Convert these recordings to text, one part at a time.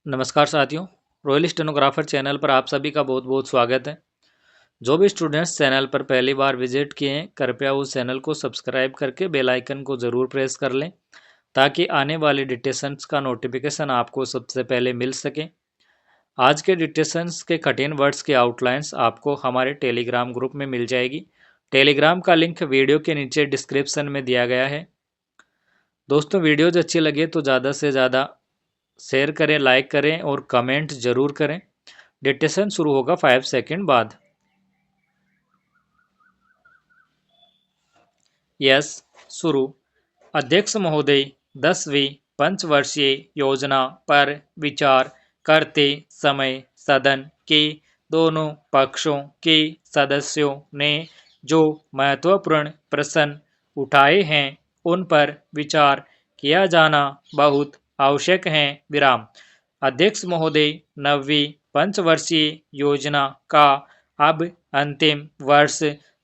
नमस्कार साथियों, royal stenographer channel पर आप सभी का बहुत बहुत स्वागत है। जो भी स्टूडेंट्स चैनल पर पहली बार विजिट किए हैं, कृपया उस चैनल को सब्सक्राइब करके बेल आइकन को ज़रूर प्रेस कर लें ताकि आने वाली डिटेशंस का नोटिफिकेशन आपको सबसे पहले मिल सके। आज के डिटेशंस के कठिन वर्ड्स की आउटलाइंस आपको हमारे टेलीग्राम ग्रुप में मिल जाएगी। टेलीग्राम का लिंक वीडियो के नीचे डिस्क्रिप्शन में दिया गया है। दोस्तों, वीडियोज अच्छी लगे तो ज़्यादा से ज़्यादा शेयर करें, लाइक करें और कमेंट जरूर करें। डिटेक्शन शुरू होगा 5 सेकंड बाद। यस, शुरू। अध्यक्ष महोदय, 10वीं पंचवर्षीय योजना पर विचार करते समय सदन के दोनों पक्षों के सदस्यों ने जो महत्वपूर्ण प्रश्न उठाए हैं उन पर विचार किया जाना बहुत आवश्यक है। विराम। अध्यक्ष महोदय, 9वीं पंचवर्षीय योजना का अब अंतिम वर्ष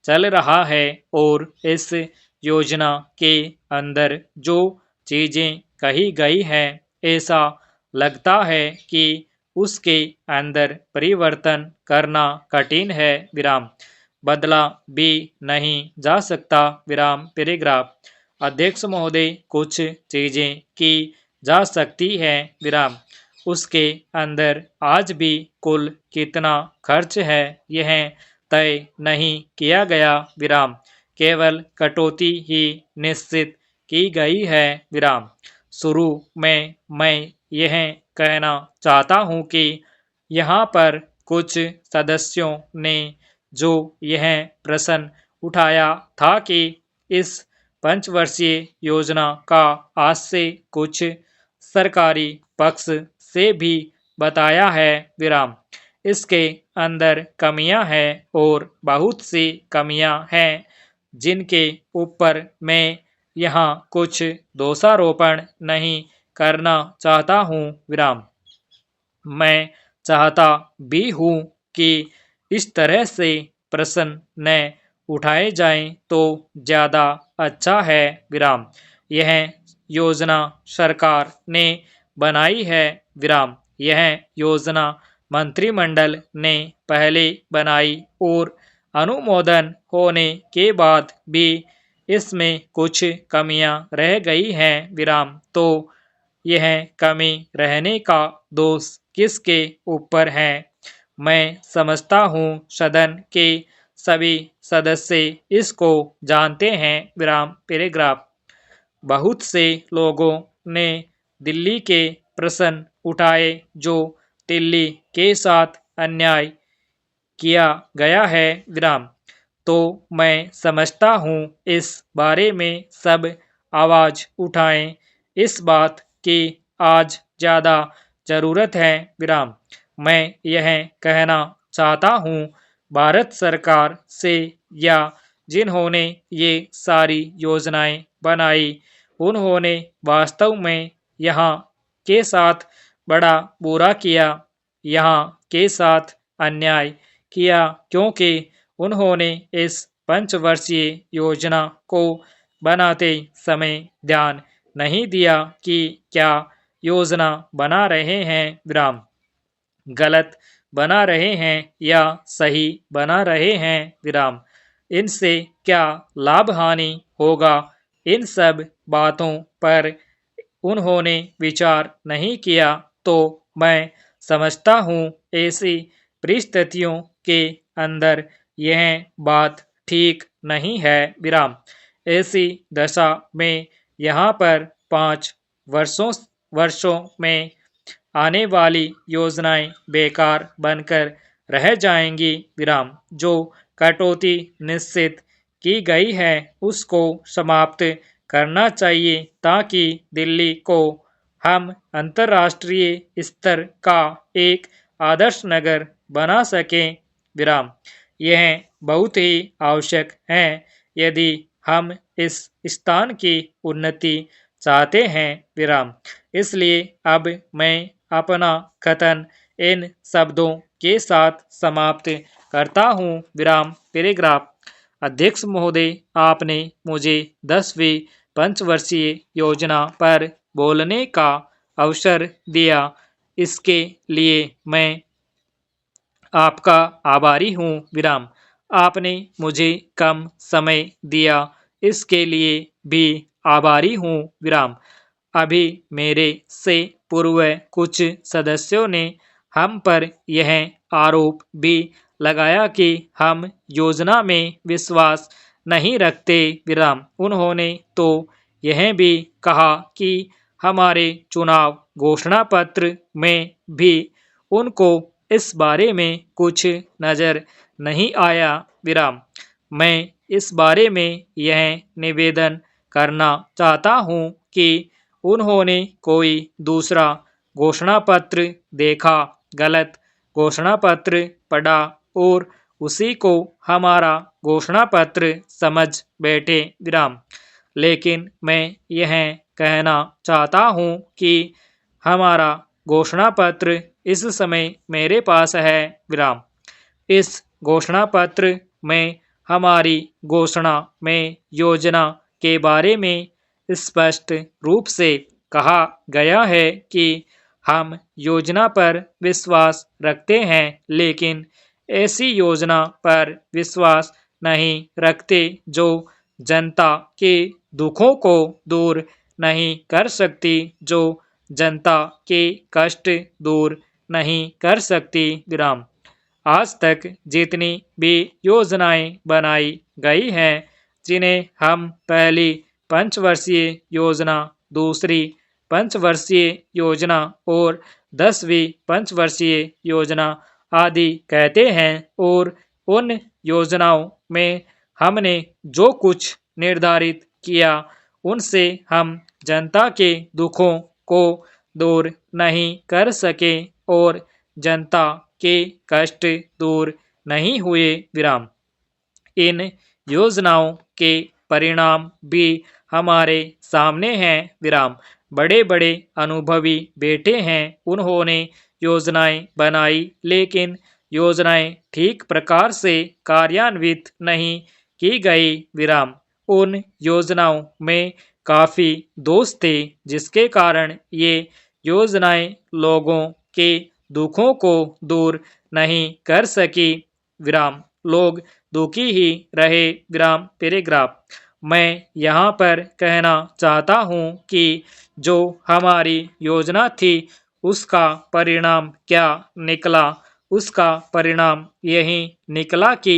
चल रहा है और इस योजना के अंदर जो चीजें कही गई हैं, ऐसा लगता है कि उसके अंदर परिवर्तन करना कठिन है। विराम। बदला भी नहीं जा सकता। विराम पैराग्राफ। अध्यक्ष महोदय, कुछ चीजें की जा सकती है। विराम। उसके अंदर आज भी कुल कितना खर्च है यह तय नहीं किया गया। विराम। केवल कटौती ही निश्चित की गई है। विराम। शुरू में मैं यह कहना चाहता हूं कि यहाँ पर कुछ सदस्यों ने जो यह प्रश्न उठाया था कि इस पंचवर्षीय योजना का आज से कुछ सरकारी पक्ष से भी बताया है। विराम। इसके अंदर कमियां हैं और बहुत सी कमियां हैं जिनके ऊपर मैं यहाँ कुछ दोषारोपण नहीं करना चाहता हूँ। विराम। मैं चाहता भी हूँ कि इस तरह से प्रश्न न उठाए जाएं तो ज़्यादा अच्छा है। विराम। यह योजना सरकार ने बनाई है। विराम। यह योजना मंत्रिमंडल ने पहले बनाई और अनुमोदन होने के बाद भी इसमें कुछ कमियां रह गई हैं। विराम। तो यह कमी रहने का दोष किसके ऊपर है? मैं समझता हूँ सदन के सभी सदस्य इसको जानते हैं। विराम पैराग्राफ। बहुत से लोगों ने दिल्ली के प्रश्न उठाए जो दिल्ली के साथ अन्याय किया गया है। विराम। तो मैं समझता हूँ इस बारे में सब आवाज उठाएं। इस बात की आज ज़्यादा ज़रूरत है। विराम। मैं यह कहना चाहता हूँ भारत सरकार से या जिन्होंने ये सारी योजनाएं बनाई उन्होंने वास्तव में यहाँ के साथ बड़ा बुरा किया, यहाँ के साथ अन्याय किया, क्योंकि उन्होंने इस पंचवर्षीय योजना को बनाते समय ध्यान नहीं दिया कि क्या योजना बना रहे हैं। विराम। गलत बना रहे हैं या सही बना रहे हैं। विराम। इनसे क्या लाभ हानि होगा, इन सब बातों पर उन्होंने विचार नहीं किया। तो मैं समझता हूँ ऐसी परिस्थितियों के अंदर यह बात ठीक नहीं है। विराम। ऐसी दशा में यहाँ पर 5 वर्षों में आने वाली योजनाएं बेकार बनकर रह जाएंगी। विराम। जो कटौती निश्चित की गई है उसको समाप्त करना चाहिए ताकि दिल्ली को हम अंतर्राष्ट्रीय स्तर का एक आदर्श नगर बना सकें। विराम। यह बहुत ही आवश्यक है यदि हम इस स्थान की उन्नति चाहते हैं। विराम। इसलिए अब मैं अपना कथन इन शब्दों के साथ समाप्त करता हूँ। विराम पैराग्राफ। अध्यक्ष महोदय, आपने मुझे 10वीं पंचवर्षीय योजना पर बोलने का अवसर दिया। इसके लिए मैं आपका आभारी हूँ विराम। आपने मुझे कम समय दिया, इसके लिए भी आभारी हूँ विराम। अभी मेरे से पूर्व कुछ सदस्यों ने हम पर यह आरोप भी लगाया कि हम योजना में विश्वास नहीं रखते विराम। उन्होंने तो यह भी कहा कि हमारे चुनाव घोषणा पत्र में भी उनको इस बारे में कुछ नजर नहीं आया विराम। मैं इस बारे में यह निवेदन करना चाहता हूँ कि उन्होंने कोई दूसरा घोषणा पत्र देखा, गलत घोषणा पत्र पढ़ा और उसी को हमारा घोषणा पत्र समझ बैठे विराम। लेकिन मैं यह कहना चाहता हूँ कि हमारा घोषणा पत्र इस समय मेरे पास है विराम। इस घोषणा पत्र में हमारी घोषणा में योजना के बारे में स्पष्ट रूप से कहा गया है कि हम योजना पर विश्वास रखते हैं, लेकिन ऐसी योजना पर विश्वास नहीं रखते जो जनता के दुखों को दूर नहीं कर सकती, जो जनता के कष्ट दूर नहीं कर सकती विराम। आज तक जितनी भी योजनाएं बनाई गई हैं, जिन्हें हम पहली पंचवर्षीय योजना, दूसरी पंचवर्षीय योजना और 10वीं पंचवर्षीय योजना आदि कहते हैं, और उन योजनाओं में हमने जो कुछ निर्धारित किया उनसे हम जनता के दुखों को दूर नहीं कर सके और जनता के कष्ट दूर नहीं हुए विराम। इन योजनाओं के परिणाम भी हमारे सामने हैं विराम। बड़े बड़े अनुभवी बेटे हैं, उन्होंने योजनाएं बनाई, लेकिन योजनाएं ठीक प्रकार से कार्यान्वित नहीं की गई विराम। उन योजनाओं में काफी दोष थे, जिसके कारण ये योजनाएं लोगों के दुखों को दूर नहीं कर सकी विराम। लोग दुखी ही रहे विराम पैराग्राफ। मैं यहाँ पर कहना चाहता हूँ कि जो हमारी योजना थी उसका परिणाम क्या निकला। उसका परिणाम यही निकला कि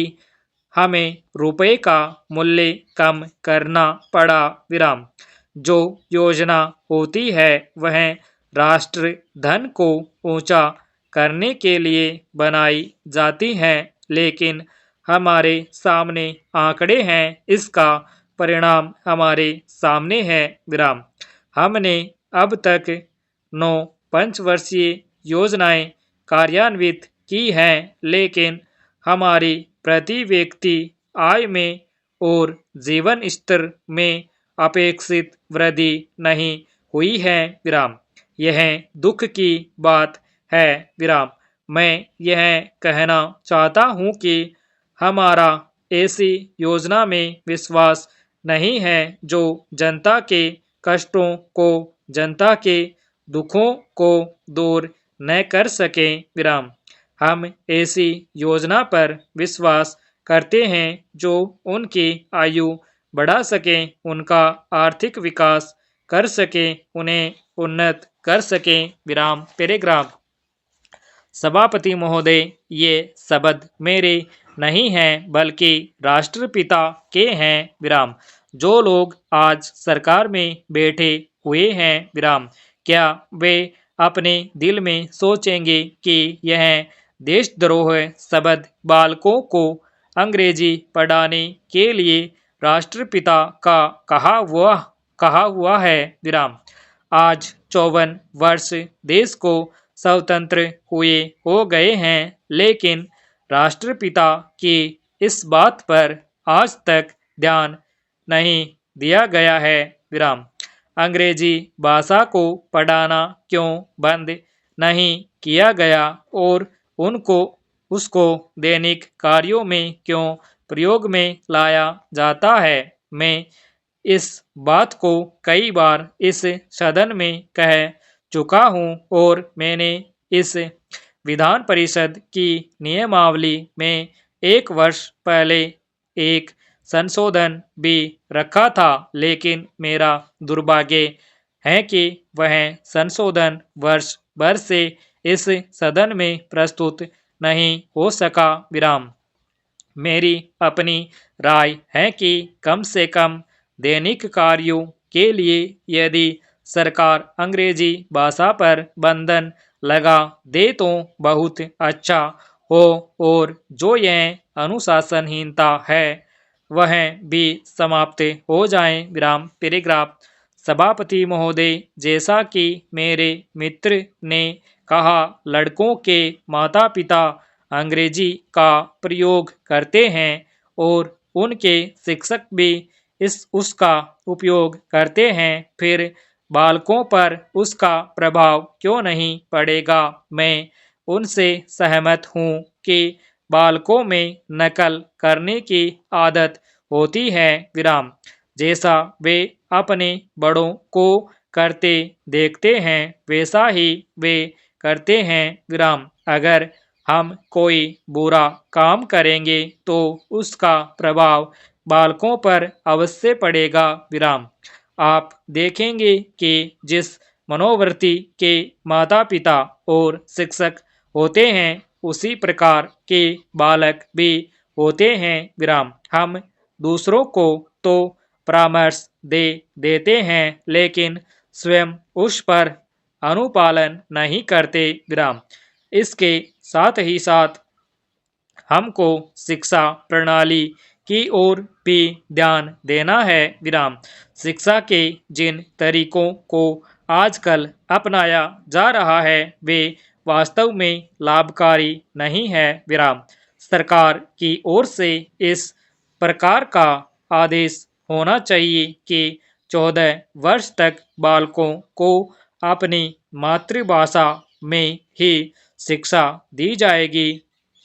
हमें रुपए का मूल्य कम करना पड़ा विराम। जो योजना होती है वह राष्ट्र धन को ऊंचा करने के लिए बनाई जाती है, लेकिन हमारे सामने आंकड़े हैं, इसका परिणाम हमारे सामने है विराम। हमने अब तक 9 पंचवर्षीय योजनाएं कार्यान्वित की हैं, लेकिन हमारी प्रति व्यक्ति आय में और जीवन स्तर में अपेक्षित वृद्धि नहीं हुई है विराम। यह दुख की बात है विराम। मैं यह कहना चाहता हूँ कि हमारा ऐसी योजना में विश्वास नहीं है जो जनता के कष्टों को, जनता के दुखों को दूर न कर सके विराम। हम ऐसी योजना पर विश्वास करते हैं जो उनकी आयु बढ़ा सके, उनका आर्थिक विकास कर सके, उन्हें उन्नत कर सके विराम पैराग्राफ। सभापति महोदय, ये शब्द मेरे नहीं हैं बल्कि राष्ट्रपिता के हैं विराम। जो लोग आज सरकार में बैठे हुए हैं विराम, क्या वे अपने दिल में सोचेंगे कि यह देशद्रोह शब्द बालकों को अंग्रेजी पढ़ाने के लिए राष्ट्रपिता का कहा हुआ है विराम। आज 54 वर्ष देश को स्वतंत्र हुए हो गए हैं, लेकिन राष्ट्रपिता की इस बात पर आज तक ध्यान नहीं दिया गया है विराम। अंग्रेजी भाषा को पढ़ाना क्यों बंद नहीं किया गया और उसको दैनिक कार्यों में क्यों प्रयोग में लाया जाता है। मैं इस बात को कई बार इस सदन में कह चुका हूँ और मैंने इस विधान परिषद की नियमावली में 1 वर्ष पहले एक संशोधन भी रखा था, लेकिन मेरा दुर्भाग्य है कि वह संशोधन वर्ष भर से इस सदन में प्रस्तुत नहीं हो सका। विराम। मेरी अपनी राय है कि कम से कम दैनिक कार्यों के लिए यदि सरकार अंग्रेजी भाषा पर बंधन लगा दे तो बहुत अच्छा हो, और जो यह अनुशासनहीनता है वह भी समाप्त हो जाए। विराम। पैराग्राफ। सभापति महोदय, जैसा कि मेरे मित्र ने कहा, लड़कों के माता पिता अंग्रेजी का प्रयोग करते हैं और उनके शिक्षक भी उसका उपयोग करते हैं, फिर बालकों पर उसका प्रभाव क्यों नहीं पड़ेगा। मैं उनसे सहमत हूँ कि बालकों में नकल करने की आदत होती है। विराम। जैसा वे अपने बड़ों को करते देखते हैं वैसा ही वे करते हैं। विराम। अगर हम कोई बुरा काम करेंगे तो उसका प्रभाव बालकों पर अवश्य पड़ेगा। विराम। आप देखेंगे कि जिस मनोवृत्ति के माता पिता और शिक्षक होते हैं उसी प्रकार के बालक भी होते हैं। विराम। हम दूसरों को तो परामर्श दे देते हैं लेकिन स्वयं उस पर अनुपालन नहीं करते। विराम। इसके साथ ही साथ हमको शिक्षा प्रणाली की ओर भी ध्यान देना है। विराम। शिक्षा के जिन तरीकों को आजकल अपनाया जा रहा है वे वास्तव में लाभकारी नहीं है। विराम। सरकार की ओर से इस प्रकार का आदेश होना चाहिए कि 14 वर्ष तक बालकों को अपनी मातृभाषा में ही शिक्षा दी जाएगी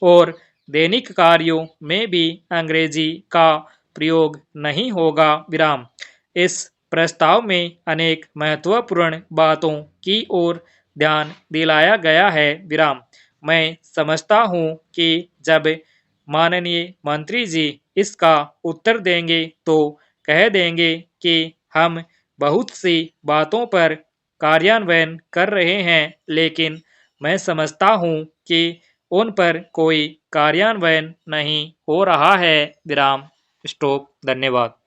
और दैनिक कार्यों में भी अंग्रेजी का प्रयोग नहीं होगा। विराम। इस प्रस्ताव में अनेक महत्वपूर्ण बातों की ओर ध्यान दिलाया गया है। विराम। मैं समझता हूँ कि जब माननीय मंत्री जी इसका उत्तर देंगे तो कह देंगे कि हम बहुत सी बातों पर कार्यान्वयन कर रहे हैं, लेकिन मैं समझता हूँ कि उन पर कोई कार्यान्वयन नहीं हो रहा है। विराम। स्टॉप। धन्यवाद।